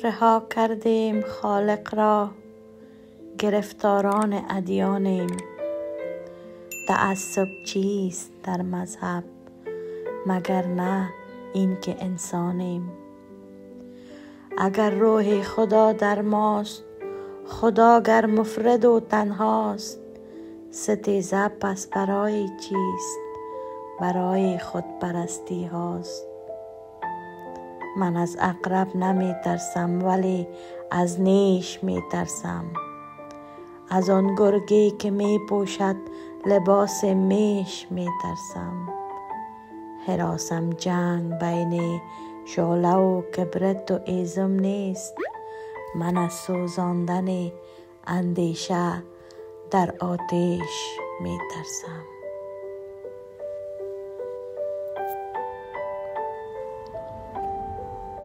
رها کردیم خالق را، گرفتاران ادیانیم. تعصب چیست در مذهب مگر نه این که انسانیم؟ اگر روح خدا در ماست، خدا گر مفرد و تنهاست، ستیزه پس برای چیست؟ برای خودپرستی هاست. من از عقرب نمی ترسم ولی از نیش می ترسم، از آن گرگی که می پوشد لباس میش می ترسم. هراسم جنگ بین شعله و کبریت و ایزم نیست، من از سوزاندن اندیشه در آتش می ترسم.